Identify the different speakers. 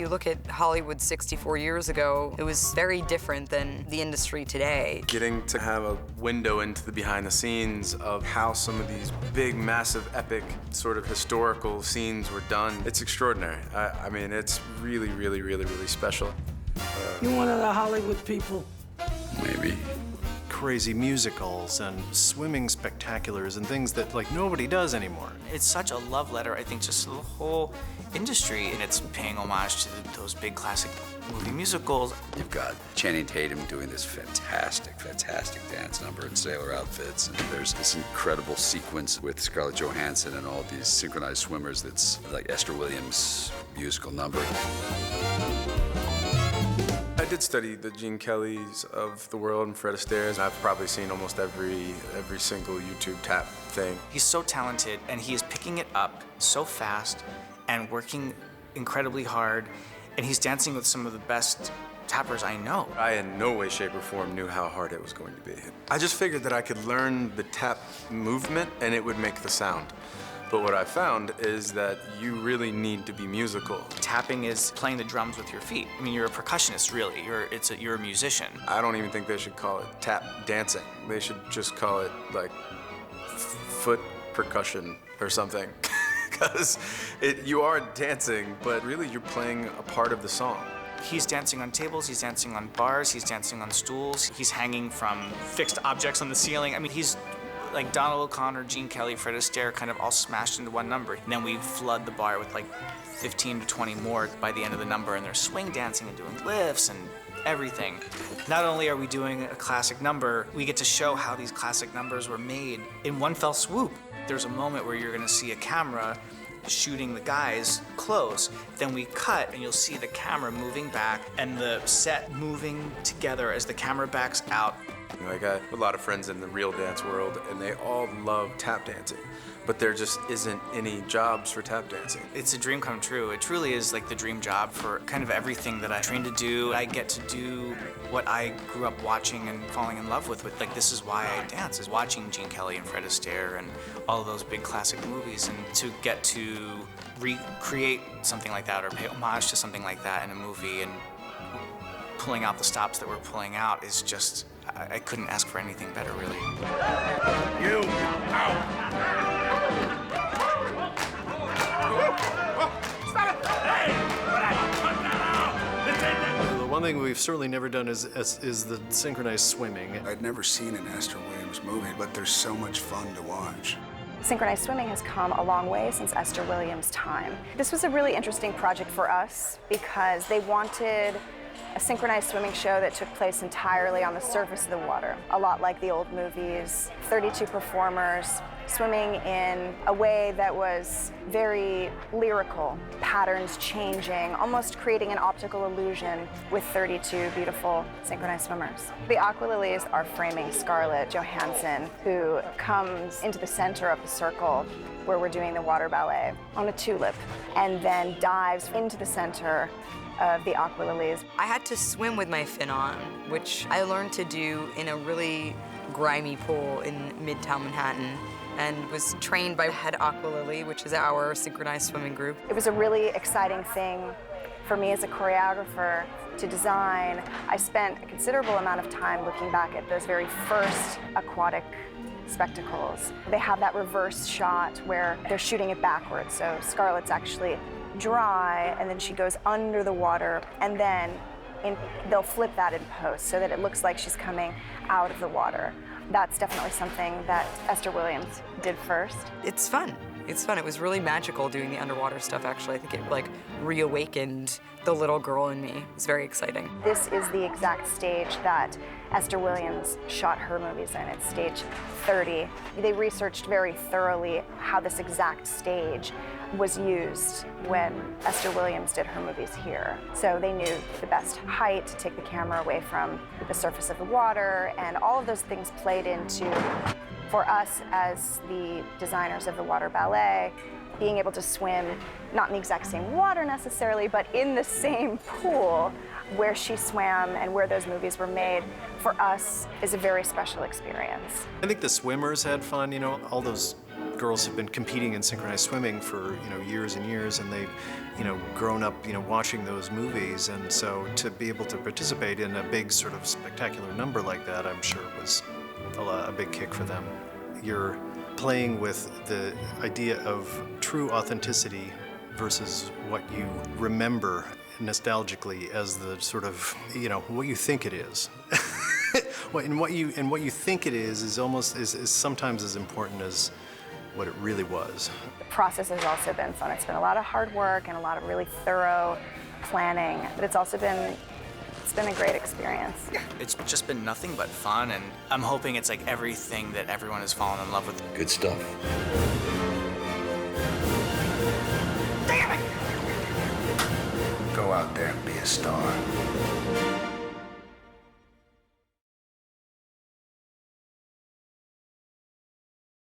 Speaker 1: you look at Hollywood 64 years ago, it was very different than the industry today.
Speaker 2: Getting to have a window into the behind the scenes of how some of these big, massive, epic, sort of historical scenes were done, it's extraordinary. I mean, it's really, really, really, really special.
Speaker 3: You one of the Hollywood people?
Speaker 4: Maybe.
Speaker 5: Crazy musicals and swimming spectaculars and things that like nobody does anymore.
Speaker 6: It's such a love letter, I think, just to the whole industry, and it's paying homage to those big classic movie musicals.
Speaker 4: You've got Channing Tatum doing this fantastic, fantastic dance number in sailor outfits, and there's this incredible sequence with Scarlett Johansson and all these synchronized swimmers that's like Esther Williams' musical number.
Speaker 2: I did study the Gene Kellys of the world and Fred Astaire. I've probably seen almost every single YouTube tap thing.
Speaker 6: He's so talented, and he is picking it up so fast and working incredibly hard, and he's dancing with some of the best tappers I know.
Speaker 2: I in no way, shape, or form knew how hard it was going to be. I just figured that I could learn the tap movement and it would make the sound. But what I found is that you really need to be musical.
Speaker 6: Tapping is playing the drums with your feet. I mean, you're a percussionist, really. You're a musician.
Speaker 2: I don't even think they should call it tap dancing. They should just call it, like, foot percussion or something. Because you are dancing, but really you're playing a part of the song.
Speaker 6: He's dancing on tables, he's dancing on bars, he's dancing on stools, he's hanging from fixed objects on the ceiling. I mean, he's like Donald O'Connor, Gene Kelly, Fred Astaire, kind of all smashed into one number. And then we flood the bar with like 15 to 20 more by the end of the number, and they're swing dancing and doing lifts and everything. Not only are we doing a classic number, we get to show how these classic numbers were made in one fell swoop. There's a moment where you're gonna see a camera shooting the guys close, then we cut and you'll see the camera moving back and the set moving together as the camera backs out.
Speaker 2: I got a lot of friends in the real dance world, and they all love tap dancing, but there just isn't any jobs for tap dancing.
Speaker 6: It's a dream come true. It truly is like the dream job for kind of everything that I trained to do. I get to do what I grew up watching and falling in love with. Like, this is why I dance, is watching Gene Kelly and Fred Astaire and all of those big classic movies, and to get to recreate something like that or pay homage to something like that in a movie and pulling out the stops that we're pulling out is just, I couldn't ask for anything better, really.
Speaker 7: You, out! Stop it! Hey!
Speaker 5: The one thing we've certainly never done is the synchronized swimming.
Speaker 8: I'd never seen an Esther Williams movie, but they're so much fun to watch.
Speaker 9: Synchronized swimming has come a long way since Esther Williams' time. This was a really interesting project for us because they wanted a synchronized swimming show that took place entirely on the surface of the water, a lot like the old movies. 32 performers swimming in a way that was very lyrical, patterns changing, almost creating an optical illusion with 32 beautiful synchronized swimmers. The Aqualilies are framing Scarlett Johansson, who comes into the center of the circle where we're doing the water ballet on a tulip, and then dives into the center of the Aqualilies.
Speaker 1: I had to swim with my fin on, which I learned to do in a really grimy pool in Midtown Manhattan, and was trained by Head Aqualily, which is our synchronized swimming group.
Speaker 9: It was a really exciting thing for me as a choreographer to design. I spent a considerable amount of time looking back at those very first aquatic spectacles. They have that reverse shot where they're shooting it backwards, so Scarlett's actually dry, and then she goes under the water, and then they'll flip that in post so that it looks like she's coming out of the water. That's definitely something that Esther Williams did first.
Speaker 1: It's fun. It's fun. It was really magical doing the underwater stuff, actually. I think it, like, reawakened the little girl in me. It was very exciting.
Speaker 9: This is the exact stage that Esther Williams shot her movies in. It's stage 30. They researched very thoroughly how this exact stage was used when Esther Williams did her movies here. So they knew the best height to take the camera away from the surface of the water, and all of those things played into, for us as the designers of the water ballet, being able to swim, not in the exact same water necessarily, but in the same pool where she swam and where those movies were made, for us is a very special experience.
Speaker 5: I think the swimmers had fun, you know, all those girls have been competing in synchronized swimming for years and years, and they've grown up watching those movies, and so to be able to participate in a big sort of spectacular number like that, I'm sure was a big kick for them. You're playing with the idea of true authenticity versus what you remember nostalgically as the sort of what you think it is. And what you think it is almost is sometimes as important as what it really was.
Speaker 9: The process has also been fun. It's been a lot of hard work and a lot of really thorough planning, but it's been a great experience.
Speaker 6: It's just been nothing but fun, and I'm hoping it's like everything that everyone has fallen in love with.
Speaker 4: Good stuff.
Speaker 8: Go out there and be a star.